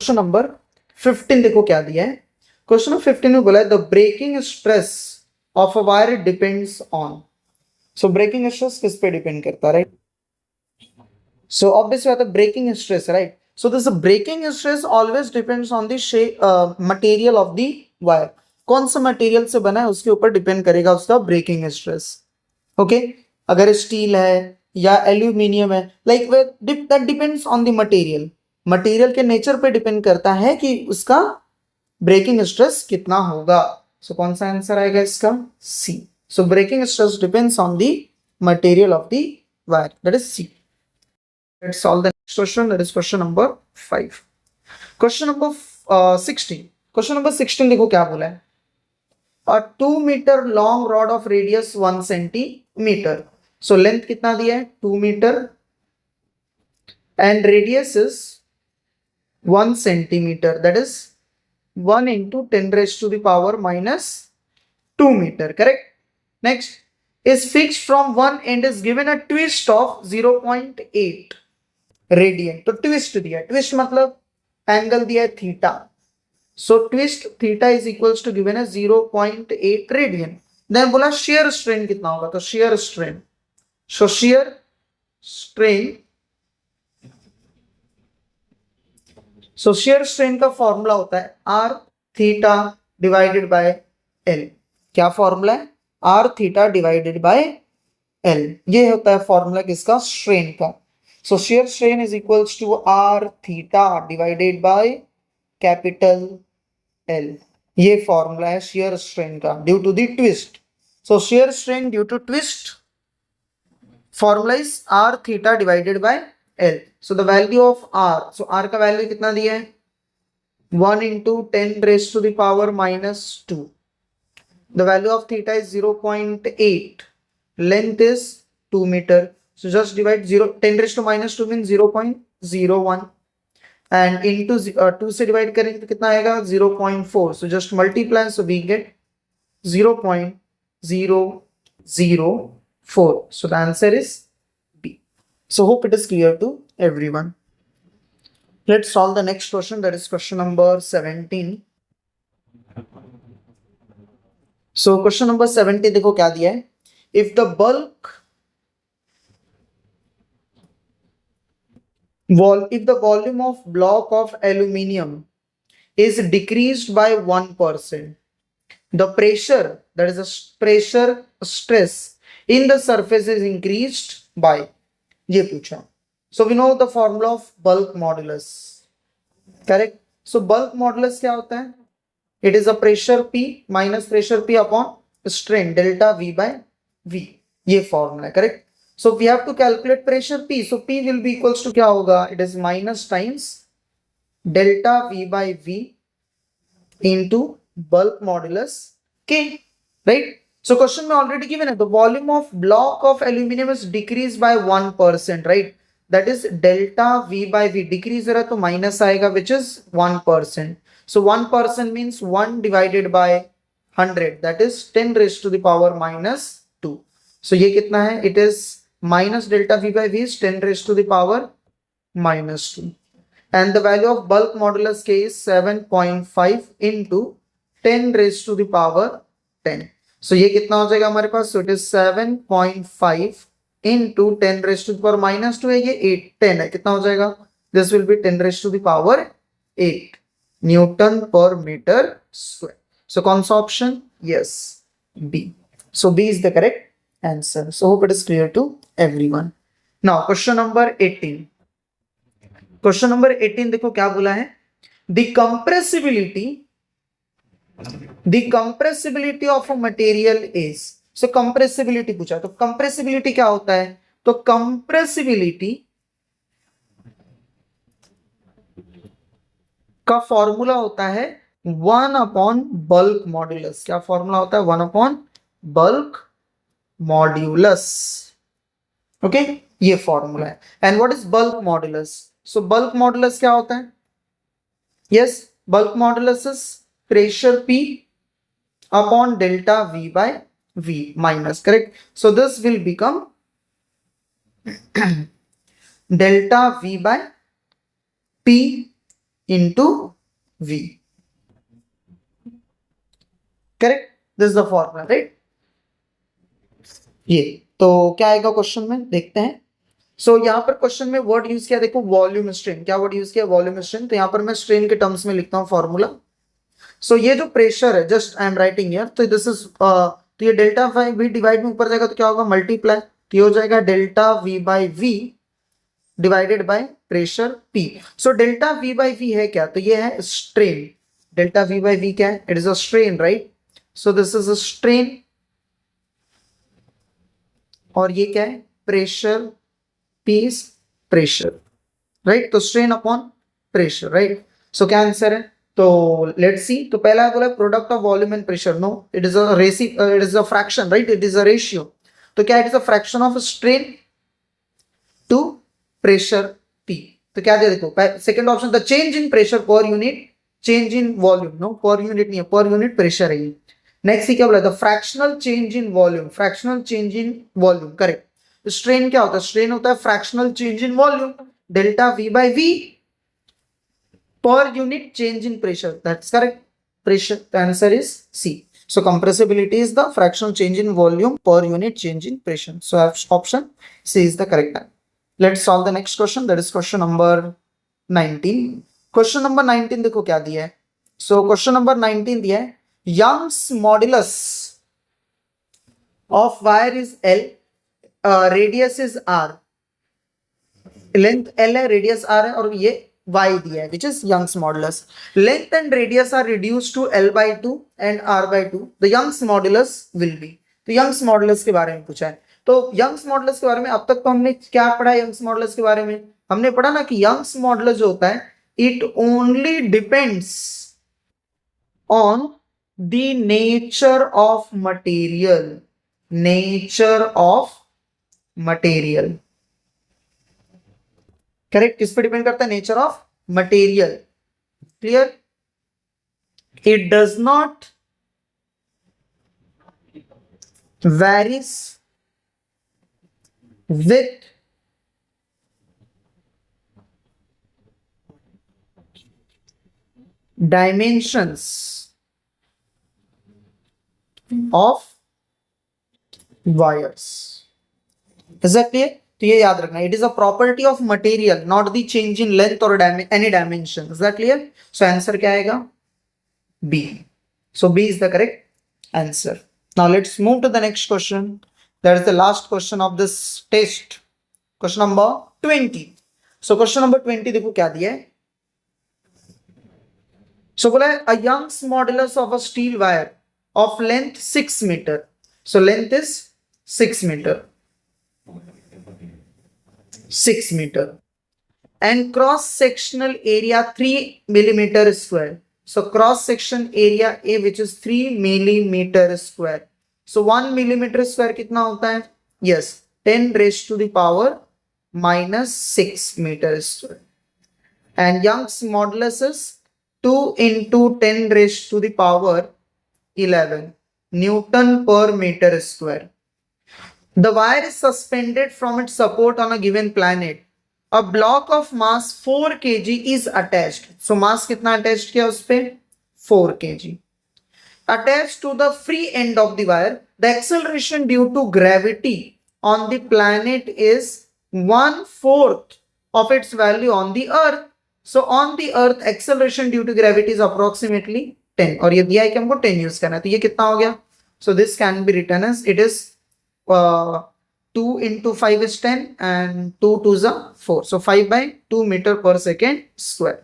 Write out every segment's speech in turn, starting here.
Question number 15 देखो क्या दिया है। क्वेश्चन नंबर 15 में बोला है the breaking stress of a wire depends on. So breaking stress किस पे डिपेंड करता है, राइट? सो ऑब्वियसली बात है breaking stress, right? So this breaking stress always depends on the material of the wire. कौन सा मटेरियल से बना है उसके ऊपर डिपेंड करेगा उसका ब्रेकिंग स्ट्रेस। ओके, अगर स्टील है या एल्यूमिनियम है, like that depends on the material. Material के नेचर पे डिपेंड करता है कि उसका ब्रेकिंग स्ट्रेस कितना होगा। सो कौन सा आंसर आएगा इसका? C. So breaking stress depends on the material of the wire, that is C. Let's solve the next question, that is question number 5। Question number 16। Question number 16 देखो क्या बोला है। A 2 meter long rod of radius 1 centimeter. So length कितना दिया है? 2 meter and radius is 1 centimeter. That is 1 into 10 raised to the power minus 2 meter. Correct? Next is fixed from one end is given a twist of 0.8 radian. तो twist दिया है. Twist मतलब angle दिया है theta. So twist theta is equals to given as 0.8 radian. Then बोला shear strain कितना होगा? तो shear strain. So shear strain का फॉर्मूला होता है R theta divided by L. क्या फॉर्मूला है? R theta divided by L. ये होता है फॉर्मूला किसका? स्ट्रेन का. So shear strain is equals to R theta divided by capital L. ये फॉर्मूला है shear strain का due to the twist. So shear strain due to twist formula is R theta divided by L. So the value of R, so R का value कितना दिया है? 1 into 10 raised to the power minus 2. The value of theta is 0.8. Length is 2 meter. So just divide 10 raised to minus 2 means 0.01. And into 2 से divide करेंगे तो कितना आएगा? 0.4. So just multiply, so we get 0.004. So the answer is B. So hope it is clear to everyone. Let's solve the next question, that is question number 17. So question number 17 देखो क्या दिया है. If the volume of block of aluminium is decreased by 1%, the pressure, that is the pressure stress in the surface is increased by, ये पूछा. So we know the formula of bulk modulus, correct? So bulk modulus क्या होता है? It is a pressure P minus pressure P upon strain delta V by V. ये formula है, correct? So we have to calculate pressure P. So P will be equals to क्या होगा? It is minus times delta V by V into bulk modulus K, right? So question में already given है, the volume of block of aluminum is decreased by 1%, right? That is delta V by V. Decrease रहा तो minus आएगा, which is 1%. So 1% means 1 divided by 100, that is 10 raised to the power minus 2. So ये कितना है? It is minus delta V by V is 10 raised to the power minus 2. And the value of bulk modulus K is 7.5 into 10 raised to the power 10. So ये कितना हो जाएगा हमारे पास? So it is 7.5 into 10 raised to the power minus 2 है, ये 10 है, कितना हो जाएगा? This will be 10 raised to the power 8 Newton per meter square. So कौन सा option? Yes, B. So B is the correct answer. So hope it is clear to everyone. Now question number 18. Question number 18 देखो क्या बोला है. The compressibility of a material is. So compressibility पूछा, तो compressibility क्या होता है? तो compressibility का फॉर्मूला होता है 1 upon bulk modulus. क्या फॉर्मूला होता है? 1 upon bulk modulus. ओके, ये फॉर्मूला है. And what is bulk modulus? So bulk modulus क्या होता है? Yes, bulk modulus is pressure P upon delta V by V minus, correct? So this will become delta V by P into v. Correct, this is the formula, right. ये तो क्या आएगा question में, देखते हैं। सो यहाँ पर क्वेश्चन में वर्ड यूज किया, देखो वॉल्यूम स्ट्रेन, क्या वर्ड यूज किया, वॉल्यूम स्ट्रेन। तो यहाँ पर मैं स्ट्रेन के टर्म्स में लिखता हूँ फॉर्मूला। सो ये जो प्रेशर है, just I am writing here, तो दिस इज तो ये डेल्टा वी डिवाइड में ऊपर जाएगा तो क्या होगा, मल्टीप्लाई, तो ये हो जाएगा delta V by V divided by pressure P। So delta V by V है क्या, तो ये है strain. Delta V by V क्या है, it is a strain, right. So this is a strain, और ये क्या है, pressure, P is pressure, right. तो strain upon pressure, right. So क्या आंसर है, तो लेट्स सी। तो पहला बोला product of volume and pressure, no, it is a it is a fraction, right, it is a ratio. तो क्या, it is a fraction of strain to pressure P। तो क्या दे, देखो second option, the change in pressure per unit change in volume, no per unit नहीं है, per unit pressure है ये। नेक्स्ट क्या बोला, the fractional change in volume, fractional change in volume, correct. Strain क्या होता है, स्ट्रेन होता है fractional change in volume, delta V by V per unit change in pressure, that's correct. Pressure, the answer is C. So compressibility is the fractional change in volume per unit change in pressure. So option C is the correct answer. Let's solve the next question, that is question number 19. Question number 19 देखो क्या दिया है। So question number 19 दिया है, Young's modulus of wire is L, radius is R, length L है, radius R है, और ये y दिया है, which is Young's modulus. Length and radius are reduced to L by 2 and R by 2. The Young's modulus will be. तो Young's modulus के बारे में पूछा है। तो Young's modulus के बारे में अब तक तो हमने क्या पढ़ा है, Young's modulus के बारे में हमने पढ़ा ना कि Young's modulus जो होता है, it only depends on the nature of material. Nature of material. Correct, किस पे डिपेंड करता है, nature of material, clear. It does not varies with dimensions of wires, is that clear. तो ये याद रखना, it is a property of material, not the change in length or any dimension, is that clear. So answer क्या आएगा, B. So B is the correct answer. Now let's move to the next question, that is the last question of this test, question number 20। So question number 20 देखो क्या दिया है। So बोला है, a Young's modulus of a steel wire of length 6 metre. So length is 6 metre, 6 meter, and cross sectional area 3 millimeter square. So cross section area A which is 3 millimeter square. So 1 millimeter square कितना होता है, yes, 10 raised to the power minus 6 meter square, and Young's modulus is 2 into 10 raised to the power 11 Newton per meter square. The wire is suspended from its support on a given planet. A block of mass 4 kg is attached. So mass कितना attached किया उस पे, 4 kg. Attached to the free end of the wire, the acceleration due to gravity on the planet is 1/4 of its value on the earth. So on the earth acceleration due to gravity is approximately 10, और ये दिया है कि हमको 10 use करना है, तो ये कितना हो गया। So this can be written as it is 2 into 5 is 10 and 2 2s are 4. So 5 by 2 meter per second square.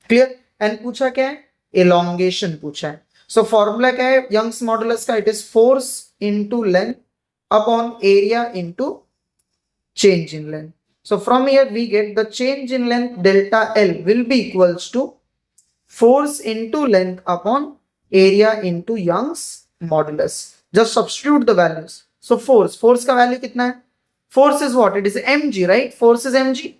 Clear? And पूछा क्या है, elongation पूछा है। So formula क्या है Young's modulus का, it is force into length upon area into change in length. So from here we get the change in length delta L will be equals to force into length upon area into Young's modulus. Just substitute the values. So force का value कितना है, force is what, it is mg, right, force is mg,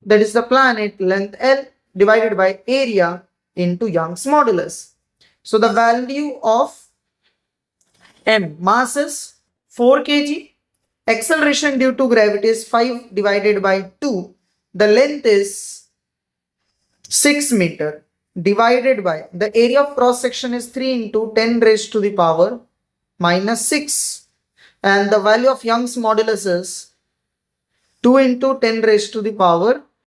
that is the planet length L divided by area into Young's modulus. So the value of m, mass is 4 kg, acceleration due to gravity is 5 divided by 2, the length is 6 meter divided by the area of cross section is 3 into 10 raised to the power minus 6, and the value of Young's modulus is 2 into 10 raised to the power